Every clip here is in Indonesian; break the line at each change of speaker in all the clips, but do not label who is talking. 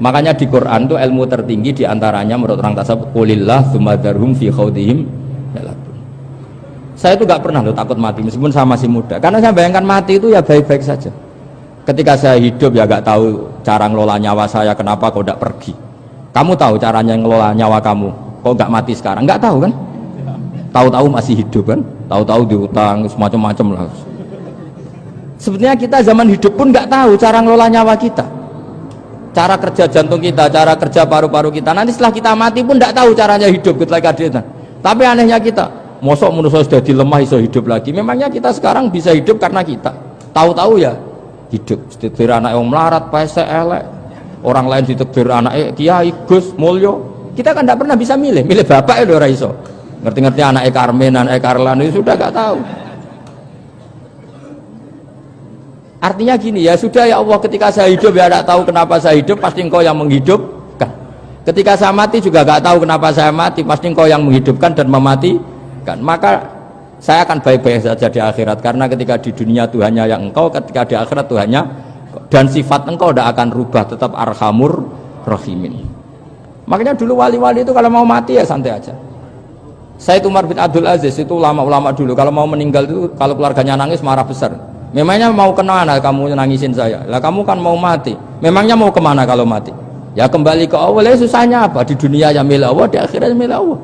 Makanya di Quran itu ilmu tertinggi diantaranya menurut orang tasawuf qulillah tsumma dzarhum fi khaudihim yalabun. Saya itu gak pernah loh takut mati meskipun saya masih muda, karena saya bayangkan mati itu ya baik-baik saja. Ketika saya hidup ya gak tahu cara ngelola nyawa saya, kenapa kok gak pergi. Kamu tahu caranya ngelola nyawa kamu, kok gak mati sekarang? Gak tahu kan? Tahu-tahu masih hidup kan? Tahu-tahu diutang semacam-macam lah. Sebetulnya kita zaman hidup pun gak tahu cara ngelola nyawa kita, cara kerja jantung kita, cara kerja paru-paru kita. Nanti setelah kita mati pun tidak tahu caranya hidup ketika kita. Tapi anehnya kita, mosok manusia sudah dilemah iso hidup lagi. Memangnya kita sekarang bisa hidup karena kita tahu-tahu ya hidup. Ditekdir anak yang melarat, paese elek. Orang lain ditekdir anak kiai, Gus, mulyo. Kita kan tidak pernah bisa milih bapak ya ora iso. Ngerti-ngerti anak Karmen, anak Karlan itu sudah gak tahu. Artinya gini, ya sudah ya Allah, ketika saya hidup ya tidak tahu kenapa saya hidup, pasti engkau yang menghidupkan. Ketika saya mati juga gak tahu kenapa saya mati, pasti engkau yang menghidupkan dan mematikan. Maka saya akan baik-baik saja di akhirat, karena ketika di dunia Tuhannya yang engkau, ketika di akhirat Tuhannya, dan sifat engkau tidak akan rubah, tetap arhamur rahimin. Makanya dulu wali-wali itu kalau mau mati ya santai aja. Saya itu Umar bin Abdul Aziz, itu ulama-ulama dulu, kalau mau meninggal itu, kalau keluarganya nangis marah besar. Memangnya mau kemana kamu nangisin saya? Lah kamu kan mau mati. Memangnya mau kemana kalau mati? Ya kembali ke Allah. Ya susahnya apa? Di dunia ya milik Allah, di akhirat milik Allah.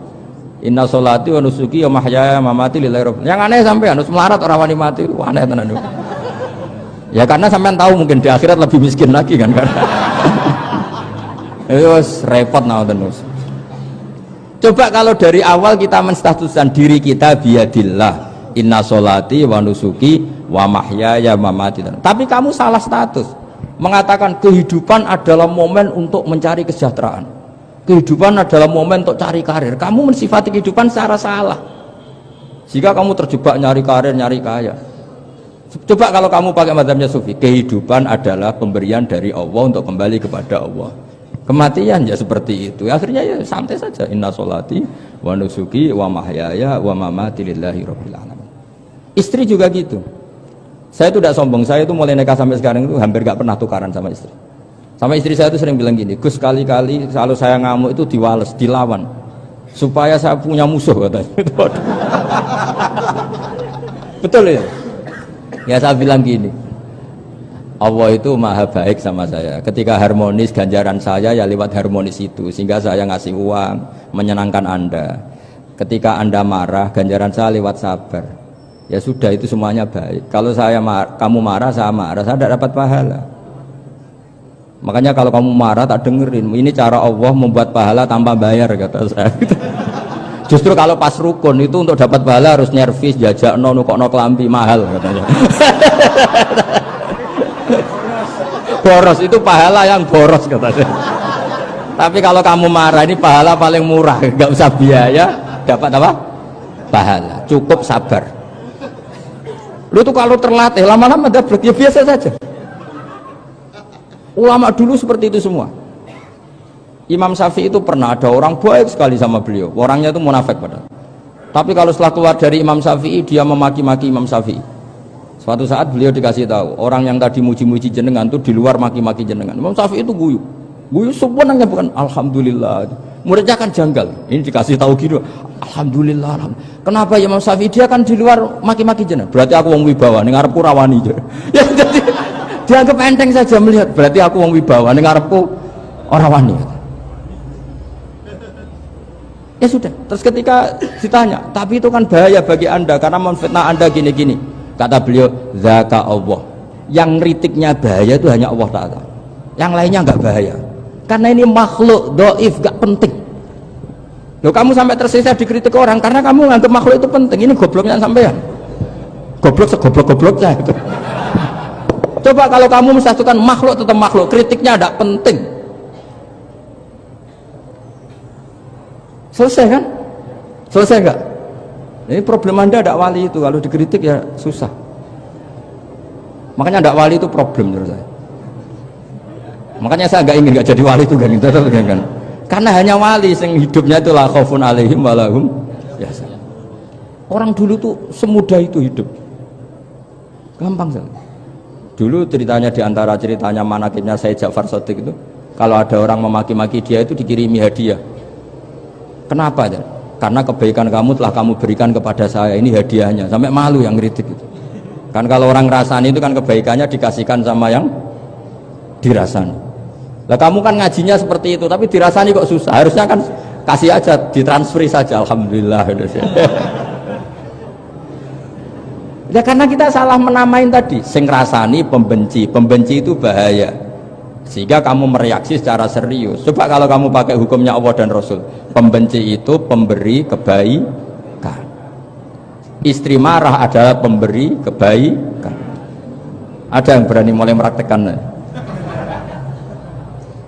Inna sholati wa nusuki wa mahyaya wa mamati lillahi rabbil. Yang aneh sampai harus melarat orang wani mati. Wah, aneh tenan. Ya karena sampean tahu mungkin di akhirat lebih miskin lagi kan. Itu repot naon. Coba kalau dari awal kita menstatuskan diri kita biadillah. Inna sholati wa nusuki wa mahyaya wa mamati. Tapi kamu salah status mengatakan kehidupan adalah momen untuk mencari kesejahteraan, kehidupan adalah momen untuk cari karir. Kamu mensifati kehidupan secara salah, jika kamu terjebak nyari karir, nyari kaya. Coba kalau kamu pakai mazhabnya Sufi, kehidupan adalah pemberian dari Allah untuk kembali kepada Allah. Kematian ya seperti itu, akhirnya ya santai saja. Inna sholati wa nusuki wa mahyaya wa mamati lillahi rabbil alamin. Istri juga gitu. Saya itu tidak sombong, saya itu mulai nikah sampai sekarang itu hampir gak pernah tukaran sama istri. Sama istri saya itu sering bilang gini, Gus, kali-kali kalau saya ngamuk itu diwales, dilawan supaya saya punya musuh katanya. Betul ya? Ya saya bilang gini, Allah itu maha baik sama saya. Ketika harmonis, ganjaran saya ya lewat harmonis itu, sehingga saya ngasih uang menyenangkan Anda. Ketika Anda marah, ganjaran saya lewat sabar. Ya sudah, itu semuanya baik. Kalau kamu marah, saya tidak dapat pahala. Makanya kalau kamu marah tak dengerin. Ini cara Allah membuat pahala tanpa bayar, kata saya. Justru kalau pas rukun itu untuk dapat pahala harus nyervis, jajak nukokno kelambi mahal katanya. Boros itu pahala yang boros katanya. Tapi kalau kamu marah ini pahala paling murah, nggak usah biaya, dapat apa? Pahala. Cukup sabar. Lu tuh kalau terlatih lama-lama dapat ya biasa saja. Ulama dulu seperti itu semua. Imam Syafi'i itu pernah ada orang baik sekali sama beliau. Orangnya itu munafik padahal. Tapi kalau setelah keluar dari Imam Syafi'i dia memaki-maki Imam Syafi'i. Suatu saat beliau dikasih tahu, orang yang tadi muji-muji jenengan itu di luar maki-maki jenengan. Imam Syafi'i itu guyu. Guyu sebenarnya bukan alhamdulillah. Muridnya kan janggal. Ini dikasih tahu gitu. Alhamdulillah. Kenapa ya Imam Syafi'i, dia kan di luar maki-maki jenengan. Berarti aku wong wibawa ning ngarepku rawani aja. Ya jadi dianggap enteng saja melihat. Berarti aku wong wibawa ning ngarepku ora wani. Ya sudah. Terus ketika ditanya, tapi itu kan bahaya bagi Anda karena memfitnah Anda gini-gini. Kata beliau, zaka Allah. Yang kritiknya bahaya itu hanya Allah Ta'ala. Yang lainnya enggak bahaya. Karena ini makhluk doif, gak penting. Loh, kamu sampai tersisa dikritik orang karena kamu nganggap makhluk itu penting. Ini gobloknya sampean. Goblok segoblok-gobloknya itu. Coba kalau kamu mensatukan makhluk tetap makhluk, kritiknya tidak penting. Selesai kan? Selesai enggak? Ini problem Anda tidak wali itu, kalau dikritik ya susah. Makanya tidak wali itu problem menurut saya. Makanya saya nggak jadi wali itu kan, karena hanya wali yang hidupnya itu la khaufun alaihim wa lahum yahzanun. Orang dulu tuh semudah itu hidup, gampang sekali. Dulu ceritanya diantara ceritanya manakibnya Sayyid Ja'far Shadiq itu, kalau ada orang memaki-maki dia itu dikirimi hadiah. Kenapa ya? Karena kebaikan kamu telah kamu berikan kepada saya, ini hadiahnya. Sampai malu yang ngeritik itu. Kan kalau orang rasani itu kan kebaikannya dikasihkan sama yang dirasani. Lah kamu kan ngajinya seperti itu, tapi dirasani kok susah. Harusnya kan kasih aja, ditransferi saja. Alhamdulillah. Ya karena kita salah menamain tadi. Sing rasani pembenci, pembenci itu bahaya. Sehingga kamu mereaksi secara serius. Coba kalau kamu pakai hukumnya Allah dan Rasul, pembenci itu pemberi kebaikan. Istri marah adalah pemberi kebaikan. Ada yang berani mulai meraktekan?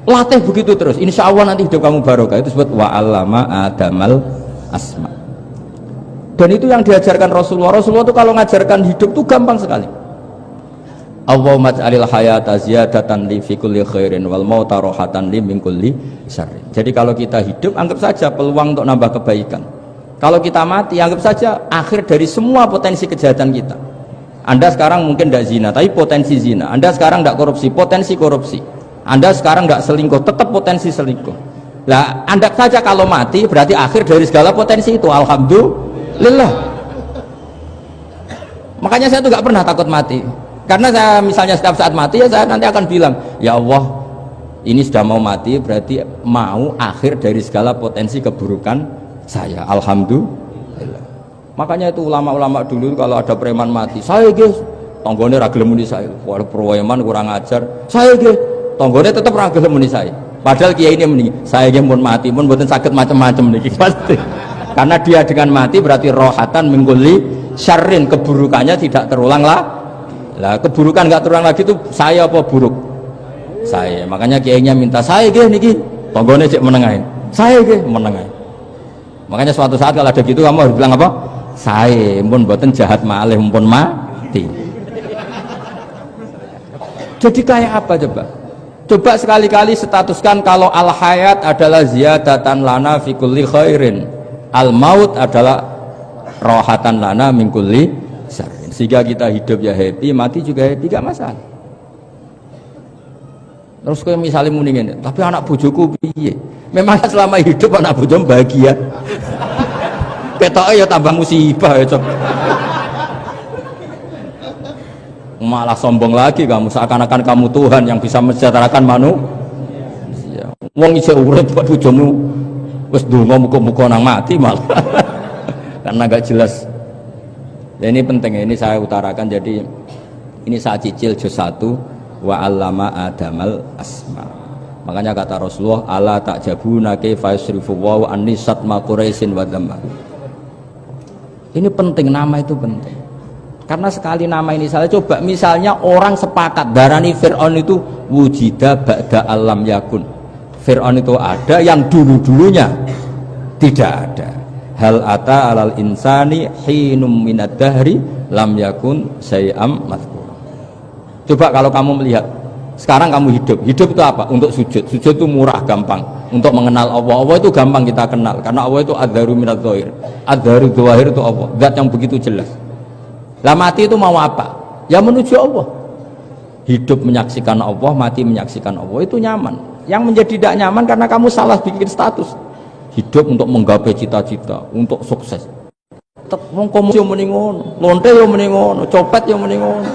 Latih begitu terus, insya Allah nanti hidup kamu barokah. Itu disebut wa'allama adamal asma. Dan itu yang diajarkan Rasulullah. Rasulullah itu kalau ngajarkan hidup itu gampang sekali. Allahumma ja'alil hayata ziyadatan li fi kulli khairin wal mauta rohatan li min kulli syarrin. Jadi kalau kita hidup anggap saja peluang untuk nambah kebaikan. Kalau kita mati anggap saja akhir dari semua potensi kejahatan kita. Anda sekarang mungkin tidak zina, tapi potensi zina. Anda sekarang tidak korupsi, potensi korupsi. Anda sekarang tidak selingkuh, tetap potensi selingkuh. Lah, anggap saja kalau mati berarti akhir dari segala potensi itu. Alhamdulillah. Makanya saya tuh nggak pernah takut mati. Karena saya misalnya setiap saat mati ya saya nanti akan bilang, ya Allah, ini sudah mau mati berarti mau akhir dari segala potensi keburukan saya. Alhamdulillah. Makanya itu ulama-ulama dulu kalau ada preman mati, saya guys, tonggone ragil muni saya, walau preman kurang ajar, saya guys, tonggone tetap ragil muni saya. Padahal kiai ini muni, saya guys pun mati pun bukan sakit macam-macam nih pasti. Karena dia dengan mati berarti rohatan mengguli syarrin, keburukannya tidak terulang lah. Lah keburukan nggak terulang lagi itu saya apa buruk? Saya. Makanya kiainya minta saya guys niki, tonggone cek menengahin, saya guys menengahin. Makanya suatu saat kalau ada gitu kamu harus bilang apa? Saya pun buatan jahat malih pun mati. Jadi kayak apa coba? Coba sekali-kali statuskan kalau al hayat adalah ziyadatan lana fi kulli khairin, al maut adalah rohatan lana min kulli syarrin. Sehingga kita hidup ya happy, mati juga happy, gak masalah. Terus kayak misalnya mendingin, tapi anak bojoku piye? Memang selama hidup anak bojomu bahagia. Ketoknya ya tambah musibah ya cok. Malah sombong lagi kamu, seakan-akan kamu Tuhan yang bisa mensejahterakan manusia. Wong isih urip kok bojomu wis donga muga-muga nang mati malah. Karena gak jelas. Ya, ini penting, ini saya utarakan. Jadi ini saya cicil juz 1 wa 'allama adamal asma. Makanya kata Rasulullah, ala ta'jabuna kaifa yusrifu wa annisat ma quraisin wa dhamma. Ini penting, nama itu penting. Karena sekali nama ini salah, coba misalnya orang sepakat darani Fir'aun itu wujida ba'da alam yakun. Fir'aun itu ada yang dulu-dulunya tidak ada. Hal ata alal insani hinum minad dahri lam yakun syai'am madhkur. Coba kalau kamu melihat sekarang kamu hidup itu apa? Untuk sujud itu murah, gampang. Untuk mengenal Allah, Allah itu gampang kita kenal karena Allah itu adzaru minadz dzahir. Adzaru dzahir itu Allah, zat yang begitu jelas. Lah mati itu mau apa? Ya menuju Allah. Hidup menyaksikan Allah, mati menyaksikan Allah, itu nyaman. Yang menjadi tidak nyaman karena kamu salah bikin status. Hidup untuk menggapai cita-cita, untuk sukses. Wong komunis yo muni ngono, lonte yo muni ngono, copet yo muni ngono.